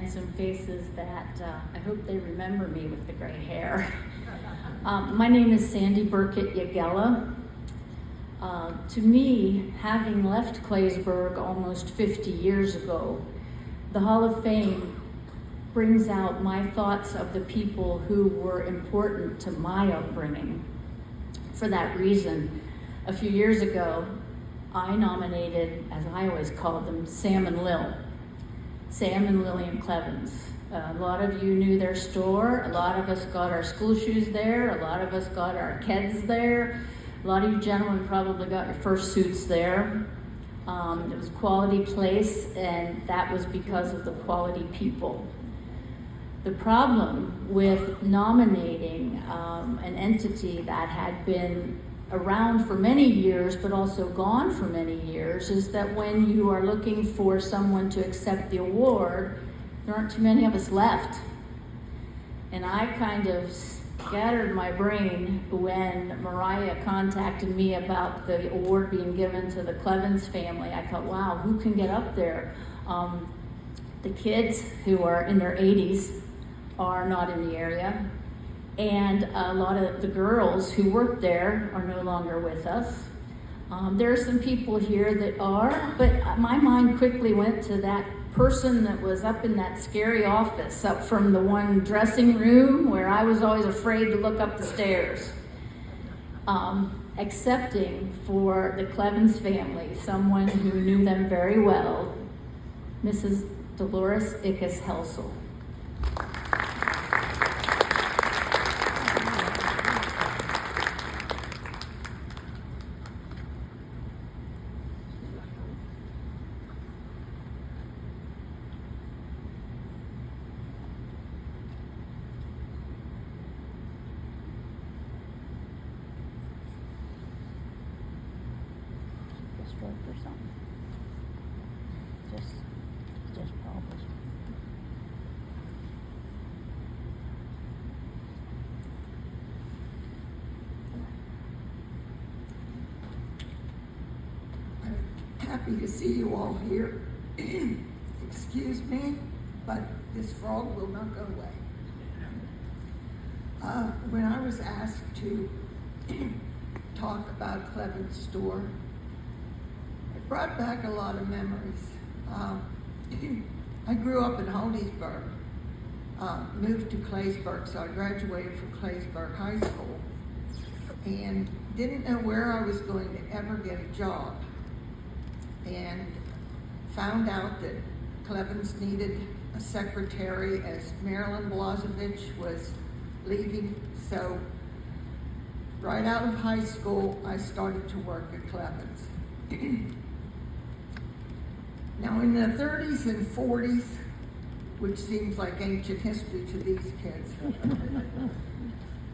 handsome faces that I hope they remember me with the gray hair. My name is Sandy Burkett Yagella. To me, having left Claysburg almost 50 years ago, the Hall of Fame brings out my thoughts of the people who were important to my upbringing. For that reason, a few years ago, I nominated, as I always called them, Sam and Lil. Sam and Lillian Klevans. A lot of you knew their store. A lot of us got our school shoes there. A lot of us got our kids there. A lot of you gentlemen probably got your first suits there. It was a quality place, and that was because of the quality people. The problem with nominating an entity that had been around for many years but also gone for many years is that when you are looking for someone to accept the award, there aren't too many of us left. And I kind of scattered my brain when Mariah contacted me about the award being given to the Klevans family. I thought, wow, who can get up there? The kids who are in their 80s are not in the area. And a lot of the girls who worked there are no longer with us. There are some people here that are, but my mind quickly went to that person that was up in that scary office, up from the one dressing room where I was always afraid to look up the stairs. Accepting for the Klevans family, someone who knew them very well, Mrs. Dolores Ickes Helsel. Or something. Just probably. I'm happy to see you all here. Excuse me, but this frog will not go away. When I was asked to talk about Klevans' store, it brought back a lot of memories. I grew up in Helsel, moved to Claysburg, so I graduated from Claysburg High School, and didn't know where I was going to ever get a job, and found out that Klevans needed a secretary as Marilyn Blazevich was leaving, so right out of high school, I started to work at Klevans. Now in the 30s and 40s, which seems like ancient history to these kids,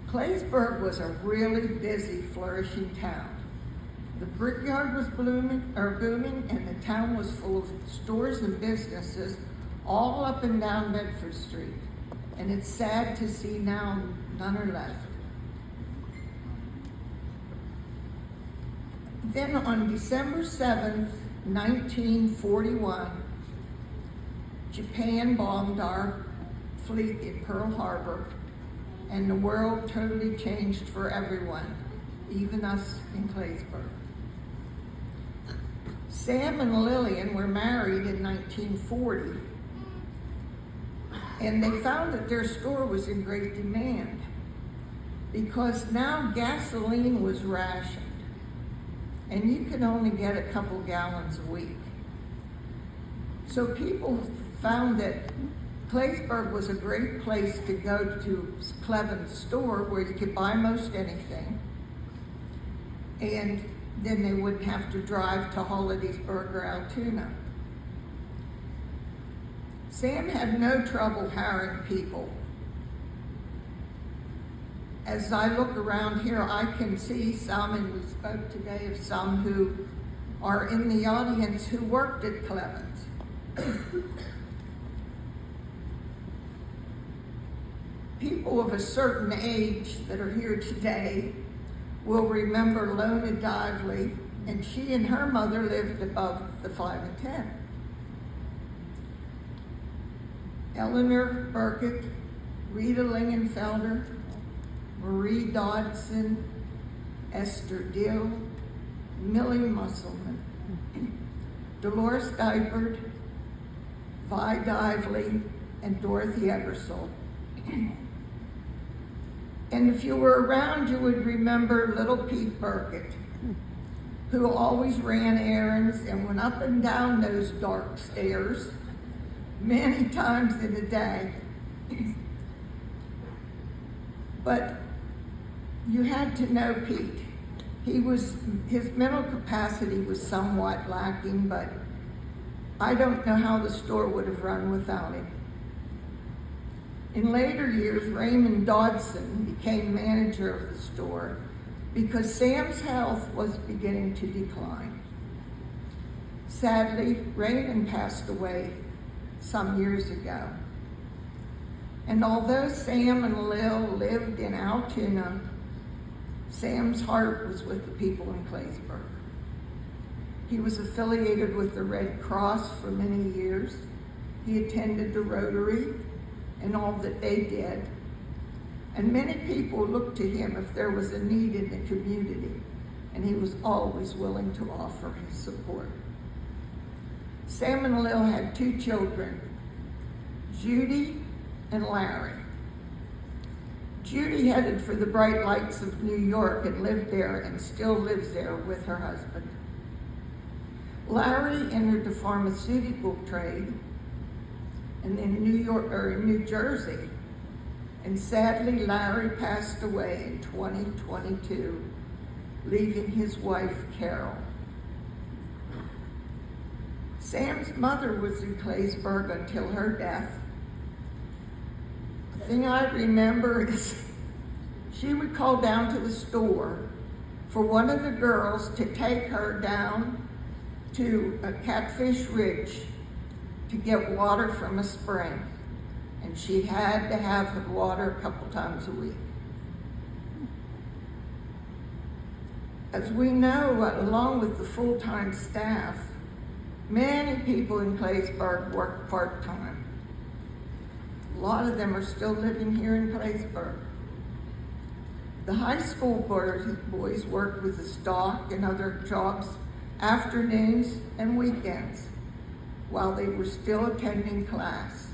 Claysburg was a really busy, flourishing town. The brickyard was booming, and the town was full of stores and businesses all up and down Bedford Street. And it's sad to see now none are left. Then on December 7th, 1941, Japan bombed our fleet in Pearl Harbor, and the world totally changed for everyone, even us in Claysburg. Sam and Lillian were married in 1940, and they found that their store was in great demand because now gasoline was rationed, and you could only get a couple gallons a week. So people found that Claysburg was a great place to go to Klevans' store where you could buy most anything, and then they wouldn't have to drive to Hollidaysburg or Altoona. Sam had no trouble hiring people. As I look around here, I can see some, and we spoke today of some who are in the audience who worked at Klevans. People of a certain age that are here today will remember Lona Dively, and she and her mother lived above the 5 and 10. Eleanor Burkett, Rita Lingenfelder, Marie Dodson, Esther Dill, Millie Musselman, Dolores Dybert, Vi Dively, and Dorothy Ebersole. And if you were around, you would remember little Pete Burkett, who always ran errands and went up and down those dark stairs many times in a day. But you had to know Pete. His mental capacity was somewhat lacking, but I don't know how the store would have run without him. In later years, Raymond Dodson became manager of the store because Sam's health was beginning to decline. Sadly, Raymond passed away some years ago. And although Sam and Lil lived in Altoona, Sam's heart was with the people in Claysburg. He was affiliated with the Red Cross for many years. He attended the Rotary and all that they did. And many people looked to him if there was a need in the community, and he was always willing to offer his support. Sam and Lil had 2 children, Judy and Larry. Judy headed for the bright lights of New York and lived there and still lives there with her husband. Larry entered the pharmaceutical trade and in New Jersey. And sadly, Larry passed away in 2022, leaving his wife, Carol. Sam's mother was in Claysburg until her death. The thing I remember is she would call down to the store for one of the girls to take her down to a Catfish Ridge to get water from a spring. And she had to have water a couple times a week. As we know, along with the full-time staff, many people in Claysburg work part-time. A lot of them are still living here in Claysburg. The high school boys worked with the stock and other jobs afternoons and weekends while they were still attending class.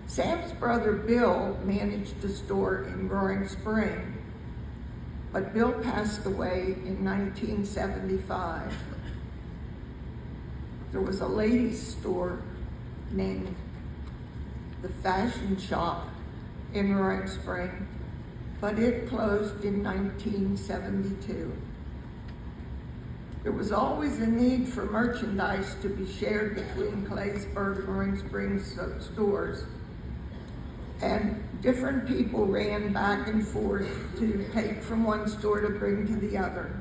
Sam's brother Bill managed a store in Roaring Spring, but Bill passed away in 1975. There was a ladies' store named the Fashion Shop in Roaring Spring, but it closed in 1972. There was always a need for merchandise to be shared between Claysburg and Roaring Spring stores. And different people ran back and forth to take from one store to bring to the other.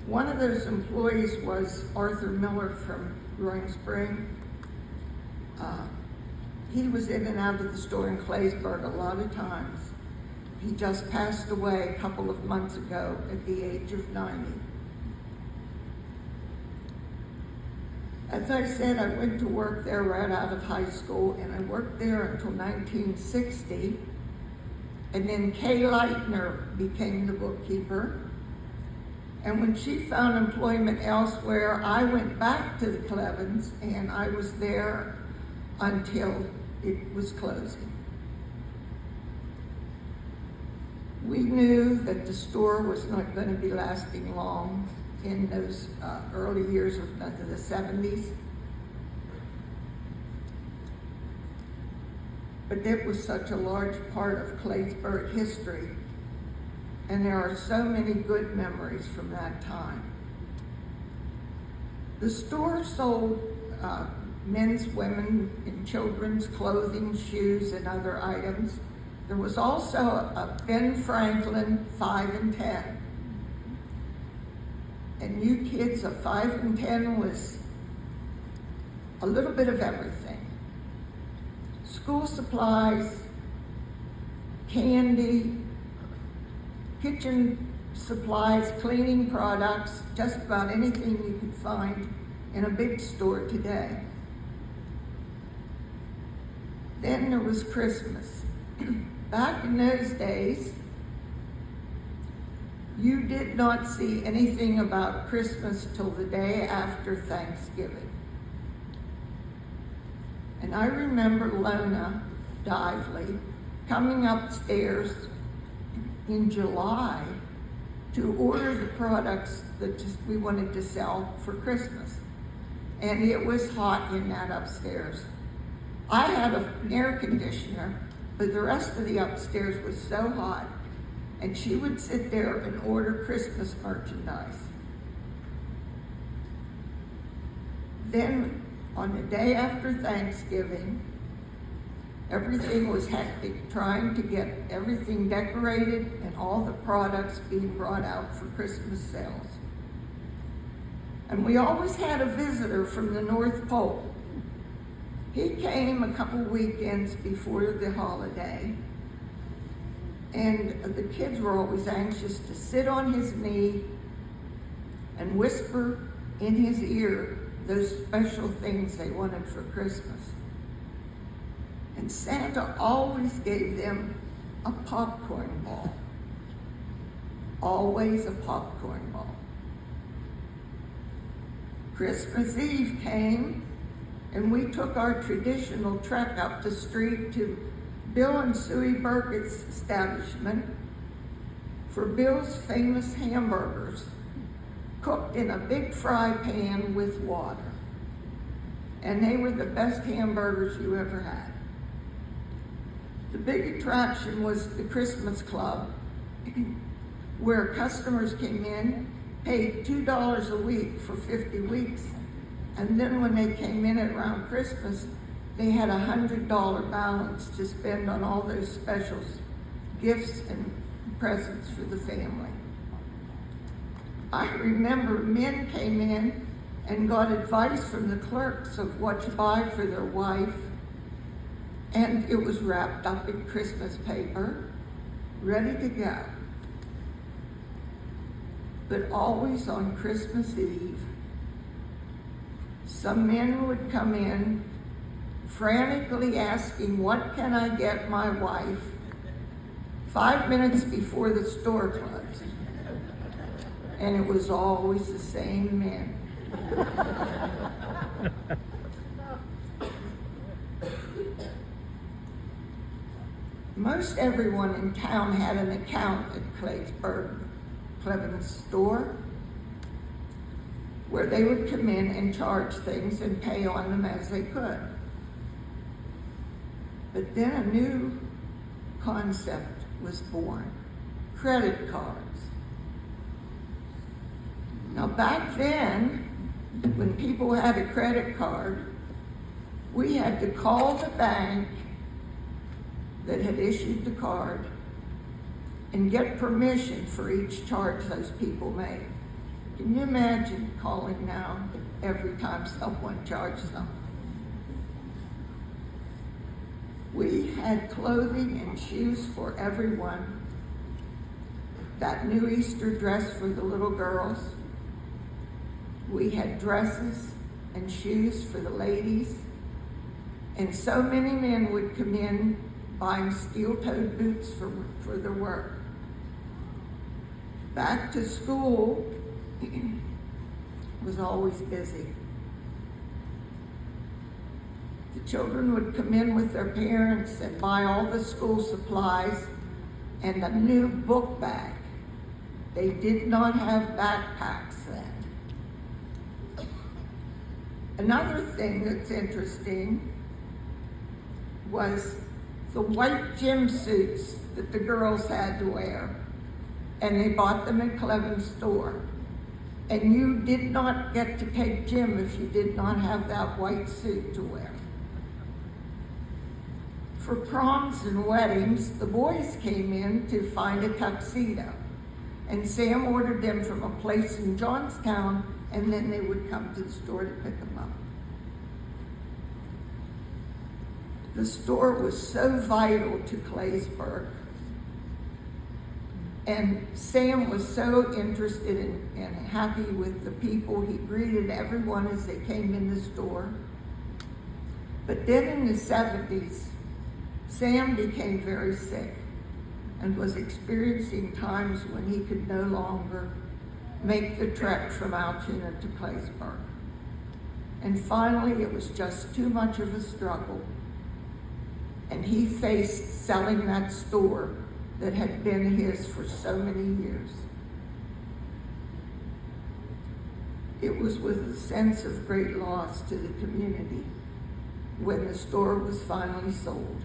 One of those employees was Arthur Miller from Roaring Spring. He was in and out of the store in Claysburg a lot of times. He just passed away a couple of months ago at the age of 90. As I said, I went to work there right out of high school, and I worked there until 1960. And then Kay Leitner became the bookkeeper. And when she found employment elsewhere, I went back to the Klevans, and I was there until it was closing. We knew that the store was not going to be lasting long in those early years of the 70s. But it was such a large part of Claysburg history, and there are so many good memories from that time. The store sold men's, women, and children's clothing, shoes, and other items. There was also a Ben Franklin 5 and 10. And you kids, a 5 and 10 was a little bit of everything. School supplies, candy, kitchen supplies, cleaning products, just about anything you could find in a big store today. Then there was Christmas. Back in those days, you did not see anything about Christmas till the day after Thanksgiving. And I remember Lona Dively coming upstairs in July to order the products that we wanted to sell for Christmas. And it was hot in that upstairs. I had an air conditioner, but the rest of the upstairs was so hot. And she would sit there and order Christmas merchandise. Then on the day after Thanksgiving, everything was hectic, trying to get everything decorated and all the products being brought out for Christmas sales. And we always had a visitor from the North Pole. He came a couple weekends before the holiday, and the kids were always anxious to sit on his knee and whisper in his ear those special things they wanted for Christmas. And Santa always gave them a popcorn ball. Always a popcorn ball. Christmas Eve came, and we took our traditional trek up the street to Bill and Suey Burkett's establishment for Bill's famous hamburgers, cooked in a big fry pan with water. And they were the best hamburgers you ever had. The big attraction was the Christmas Club, where customers came in, paid $2 a week for 50 weeks, and then when they came in at around Christmas, they had a $100 balance to spend on all those specials, gifts and presents for the family. I remember men came in and got advice from the clerks of what to buy for their wife, and it was wrapped up in Christmas paper, ready to go. But always on Christmas Eve, some men would come in frantically asking, what can I get my wife 5 minutes before the store closed? And it was always the same men. Most everyone in town had an account at Claysburg, Klevans store, where they would come in and charge things and pay on them as they could. But then a new concept was born: credit cards. Now back then, when people had a credit card, we had to call the bank that had issued the card and get permission for each charge those people made. Can you imagine calling now every time someone charged something? We had clothing and shoes for everyone. That new Easter dress for the little girls. We had dresses and shoes for the ladies. And so many men would come in buying steel-toed boots for their work. Back to school was always busy. The children would come in with their parents and buy all the school supplies and a new book bag. They did not have backpacks then. Another thing that's interesting was the white gym suits that the girls had to wear, and they bought them in Klevans store. And you did not get to take gym if you did not have that white suit to wear. For proms and weddings, the boys came in to find a tuxedo, and Sam ordered them from a place in Johnstown, and then they would come to the store to pick them up. The store was so vital to Claysburg, and Sam was so interested and happy with the people. He greeted everyone as they came in the store. But then in the 70s, Sam became very sick and was experiencing times when he could no longer make the trek from Altoona to Claysburg. And finally, it was just too much of a struggle, and he faced selling that store that had been his for so many years. It was with a sense of great loss to the community when the store was finally sold.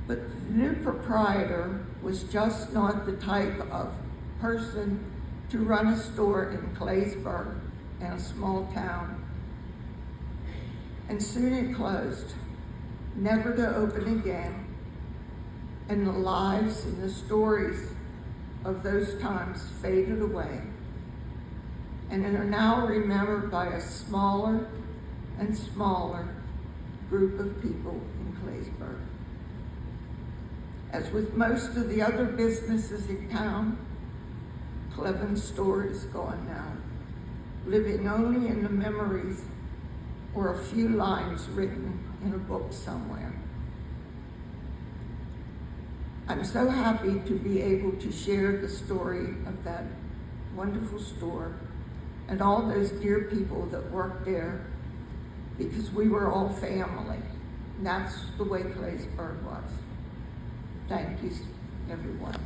But the new proprietor was just not the type of person to run a store in Claysburg, in a small town. And soon it closed, never to open again, and the lives and the stories of those times faded away and are now remembered by a smaller and smaller group of people in Claysburg. As with most of the other businesses in town, Klevans' store is gone now, living only in the memories or a few lines written in a book somewhere. I'm so happy to be able to share the story of that wonderful store and all those dear people that worked there, because we were all family. And that's the way Claysburg was. Thank you, everyone.